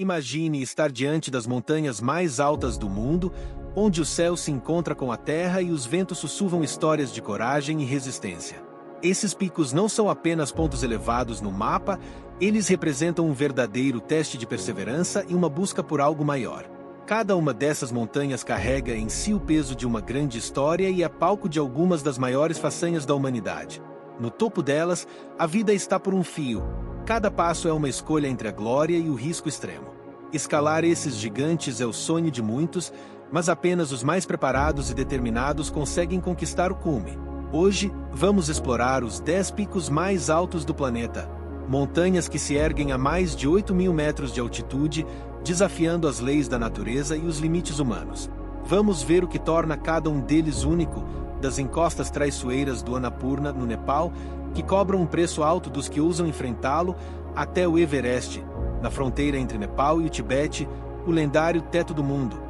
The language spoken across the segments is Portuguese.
Imagine estar diante das montanhas mais altas do mundo, onde o céu se encontra com a terra e os ventos sussurram histórias de coragem e resistência. Esses picos não são apenas pontos elevados no mapa, eles representam um verdadeiro teste de perseverança e uma busca por algo maior. Cada uma dessas montanhas carrega em si o peso de uma grande história e é palco de algumas das maiores façanhas da humanidade. No topo delas, a vida está por um fio. Cada passo é uma escolha entre a glória e o risco extremo. Escalar esses gigantes é o sonho de muitos, mas apenas os mais preparados e determinados conseguem conquistar o cume. Hoje, vamos explorar os 10 picos mais altos do planeta. Montanhas que se erguem a mais de 8.000 metros de altitude, desafiando as leis da natureza e os limites humanos. Vamos ver o que torna cada um deles único, das encostas traiçoeiras do Annapurna, no Nepal, que cobram um preço alto dos que ousam enfrentá-lo, até o Everest, na fronteira entre Nepal e o Tibete, o lendário teto do mundo.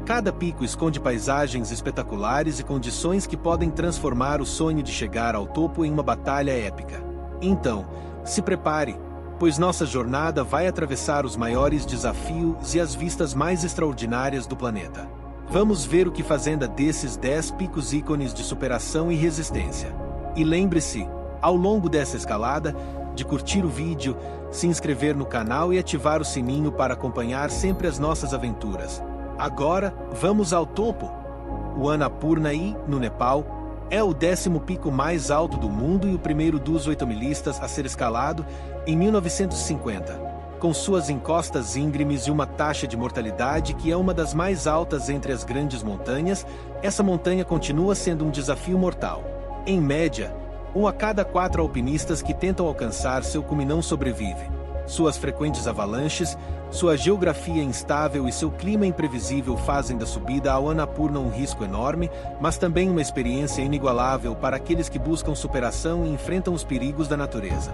Cada pico esconde paisagens espetaculares e condições que podem transformar o sonho de chegar ao topo em uma batalha épica. Então, se prepare, pois nossa jornada vai atravessar os maiores desafios e as vistas mais extraordinárias do planeta. Vamos ver o que fazenda desses 10 picos ícones de superação e resistência. E lembre-se, ao longo dessa escalada, de curtir o vídeo, se inscrever no canal e ativar o sininho para acompanhar sempre as nossas aventuras. Agora, vamos ao topo. O Annapurna, no Nepal, é o 10º pico mais alto do mundo e o primeiro dos 8.000istas a ser escalado em 1950. Com suas encostas íngremes e uma taxa de mortalidade que é uma das mais altas entre as grandes montanhas, essa montanha continua sendo um desafio mortal. Em média, 1 a cada 4 alpinistas que tentam alcançar seu cume não sobrevive. Suas frequentes avalanches, sua geografia instável e seu clima imprevisível fazem da subida ao Annapurna um risco enorme, mas também uma experiência inigualável para aqueles que buscam superação e enfrentam os perigos da natureza.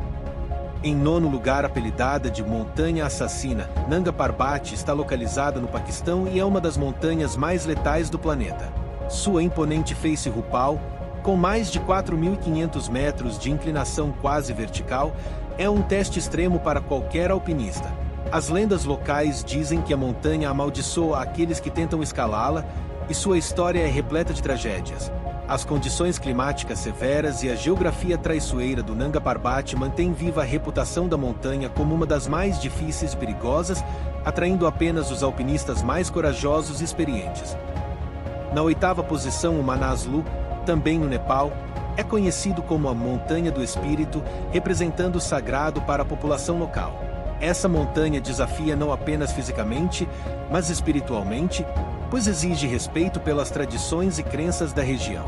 Em 9º lugar, apelidada de Montanha Assassina, Nanga Parbat está localizada no Paquistão e é uma das montanhas mais letais do planeta. Sua imponente face rupal, com mais de 4.500 metros de inclinação quase vertical, é um teste extremo para qualquer alpinista. As lendas locais dizem que a montanha amaldiçoa aqueles que tentam escalá-la, e sua história é repleta de tragédias. As condições climáticas severas e a geografia traiçoeira do Nanga Parbat mantêm viva a reputação da montanha como uma das mais difíceis e perigosas, atraindo apenas os alpinistas mais corajosos e experientes. Na 8ª posição, o Manaslu, também no Nepal, é conhecido como a Montanha do Espírito, representando o sagrado para a população local. Essa montanha desafia não apenas fisicamente, mas espiritualmente, pois exige respeito pelas tradições e crenças da região.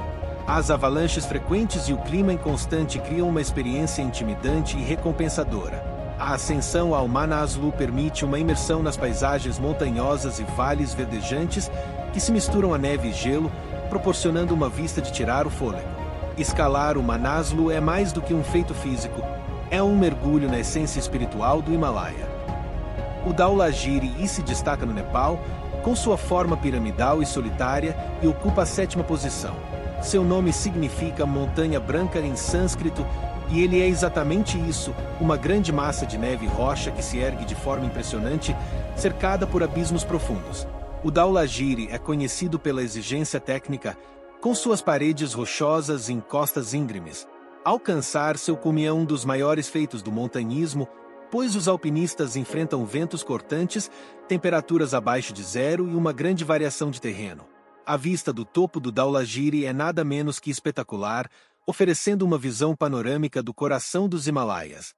As avalanches frequentes e o clima inconstante criam uma experiência intimidante e recompensadora. A ascensão ao Manaslu permite uma imersão nas paisagens montanhosas e vales verdejantes que se misturam a neve e gelo, proporcionando uma vista de tirar o fôlego. Escalar o Manaslu é mais do que um feito físico, é um mergulho na essência espiritual do Himalaia. O Dhaulagiri se destaca no Nepal, com sua forma piramidal e solitária, e ocupa a 7ª posição. Seu nome significa montanha branca em sânscrito, e ele é exatamente isso, uma grande massa de neve e rocha que se ergue de forma impressionante, cercada por abismos profundos. O Dhaulagiri é conhecido pela exigência técnica, com suas paredes rochosas e encostas íngremes. Alcançar seu cume é um dos maiores feitos do montanhismo, pois os alpinistas enfrentam ventos cortantes, temperaturas abaixo de zero e uma grande variação de terreno. A vista do topo do Dhaulagiri é nada menos que espetacular, oferecendo uma visão panorâmica do coração dos Himalaias.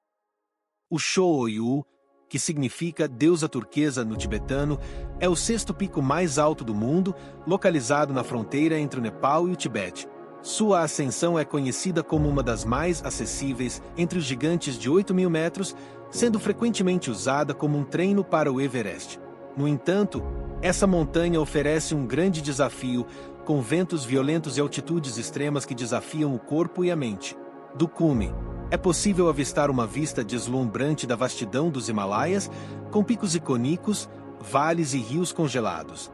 O Shoyu, que significa deusa turquesa no tibetano, é o 6º pico mais alto do mundo, localizado na fronteira entre o Nepal e o Tibete. Sua ascensão é conhecida como uma das mais acessíveis entre os gigantes de 8.000 metros, sendo frequentemente usada como um treino para o Everest. No entanto, essa montanha oferece um grande desafio, com ventos violentos e altitudes extremas que desafiam o corpo e a mente. Do cume, é possível avistar uma vista deslumbrante da vastidão dos Himalaias, com picos icônicos, vales e rios congelados.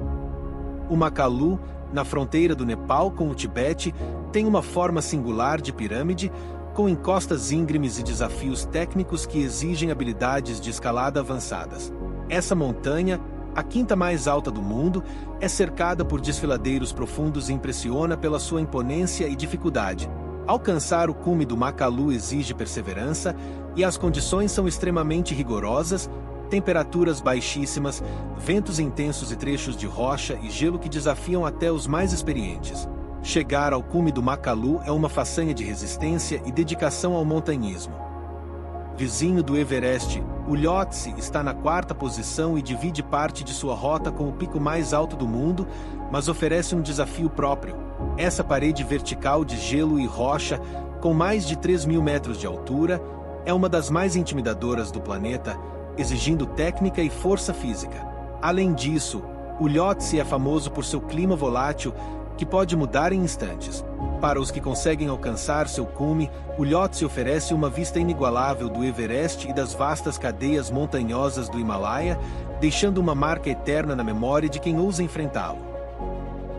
O Makalu, na fronteira do Nepal com o Tibete, tem uma forma singular de pirâmide, com encostas íngremes e desafios técnicos que exigem habilidades de escalada avançadas. Essa montanha, a quinta mais alta do mundo, é cercada por desfiladeiros profundos e impressiona pela sua imponência e dificuldade. Alcançar o cume do Makalu exige perseverança e as condições são extremamente rigorosas, temperaturas baixíssimas, ventos intensos e trechos de rocha e gelo que desafiam até os mais experientes. Chegar ao cume do Makalu é uma façanha de resistência e dedicação ao montanhismo. Vizinho do Everest, o Lhotse está na quarta posição e divide parte de sua rota com o pico mais alto do mundo, mas oferece um desafio próprio. Essa parede vertical de gelo e rocha, com mais de 3.000 metros de altura, é uma das mais intimidadoras do planeta, exigindo técnica e força física. Além disso, o Lhotse é famoso por seu clima volátil, que pode mudar em instantes. Para os que conseguem alcançar seu cume, o Lhotse oferece uma vista inigualável do Everest e das vastas cadeias montanhosas do Himalaia, deixando uma marca eterna na memória de quem ousa enfrentá-lo.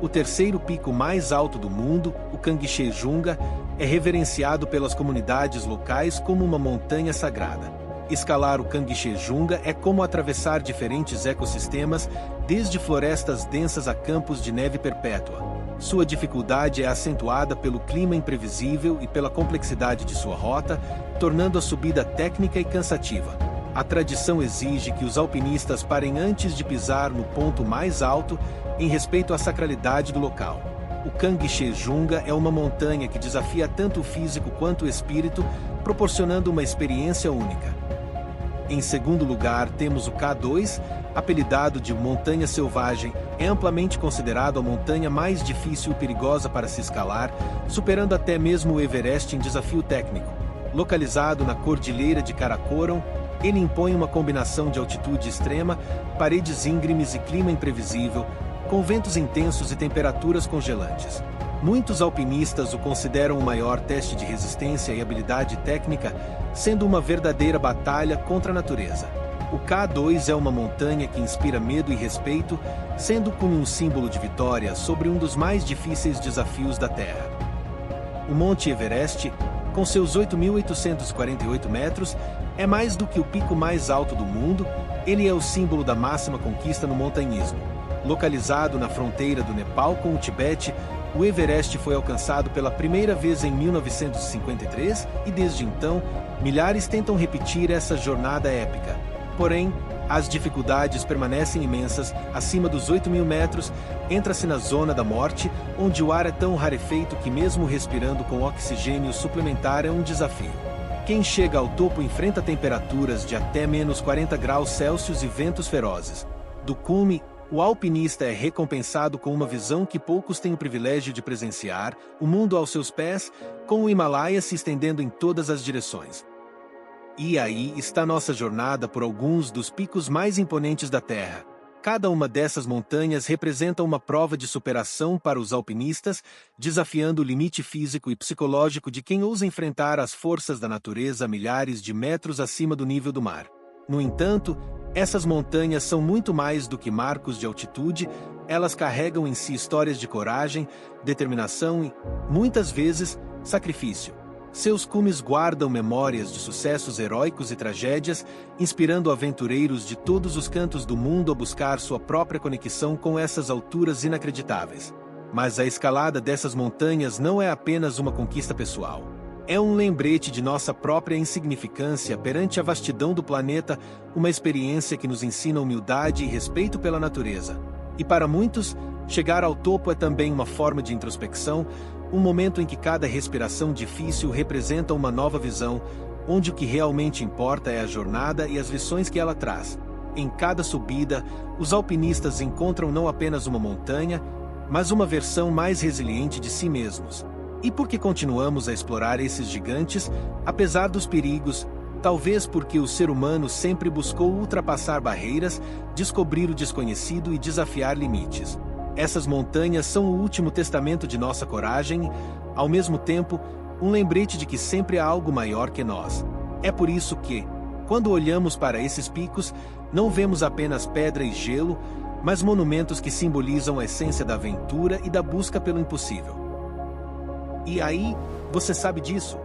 O terceiro pico mais alto do mundo, o Kangchenjunga, é reverenciado pelas comunidades locais como uma montanha sagrada. Escalar o Kangchenjunga é como atravessar diferentes ecossistemas, desde florestas densas a campos de neve perpétua. Sua dificuldade é acentuada pelo clima imprevisível e pela complexidade de sua rota, tornando a subida técnica e cansativa. A tradição exige que os alpinistas parem antes de pisar no ponto mais alto, em respeito à sacralidade do local. O Kangchenjunga é uma montanha que desafia tanto o físico quanto o espírito, proporcionando uma experiência única. Em segundo lugar, temos o K2, apelidado de Montanha Selvagem, é amplamente considerado a montanha mais difícil e perigosa para se escalar, superando até mesmo o Everest em desafio técnico. Localizado na Cordilheira de Karakoram, ele impõe uma combinação de altitude extrema, paredes íngremes e clima imprevisível, com ventos intensos e temperaturas congelantes. Muitos alpinistas o consideram o maior teste de resistência e habilidade técnica, sendo uma verdadeira batalha contra a natureza. O K2 é uma montanha que inspira medo e respeito, sendo como um símbolo de vitória sobre um dos mais difíceis desafios da Terra. O Monte Everest, com seus 8.848 metros, é mais do que o pico mais alto do mundo, ele é o símbolo da máxima conquista no montanhismo. Localizado na fronteira do Nepal com o Tibete, o Everest foi alcançado pela primeira vez em 1953 e desde então, milhares tentam repetir essa jornada épica. Porém, as dificuldades permanecem imensas. Acima dos 8.000 metros, entra-se na zona da morte, onde o ar é tão rarefeito que mesmo respirando com oxigênio suplementar é um desafio. Quem chega ao topo enfrenta temperaturas de até menos 40 graus Celsius e ventos ferozes. Do cume, o alpinista é recompensado com uma visão que poucos têm o privilégio de presenciar, o mundo aos seus pés, com o Himalaia se estendendo em todas as direções. E aí está nossa jornada por alguns dos picos mais imponentes da Terra. Cada uma dessas montanhas representa uma prova de superação para os alpinistas, desafiando o limite físico e psicológico de quem ousa enfrentar as forças da natureza a milhares de metros acima do nível do mar. No entanto, essas montanhas são muito mais do que marcos de altitude, elas carregam em si histórias de coragem, determinação e, muitas vezes, sacrifício. Seus cumes guardam memórias de sucessos heróicos e tragédias, inspirando aventureiros de todos os cantos do mundo a buscar sua própria conexão com essas alturas inacreditáveis. Mas a escalada dessas montanhas não é apenas uma conquista pessoal. É um lembrete de nossa própria insignificância perante a vastidão do planeta, uma experiência que nos ensina humildade e respeito pela natureza. E para muitos, chegar ao topo é também uma forma de introspecção, um momento em que cada respiração difícil representa uma nova visão, onde o que realmente importa é a jornada e as lições que ela traz. Em cada subida, os alpinistas encontram não apenas uma montanha, mas uma versão mais resiliente de si mesmos. E por que continuamos a explorar esses gigantes, apesar dos perigos? Talvez porque o ser humano sempre buscou ultrapassar barreiras, descobrir o desconhecido e desafiar limites. Essas montanhas são o último testamento de nossa coragem e, ao mesmo tempo, um lembrete de que sempre há algo maior que nós. É por isso que, quando olhamos para esses picos, não vemos apenas pedra e gelo, mas monumentos que simbolizam a essência da aventura e da busca pelo impossível. E aí, você sabe disso?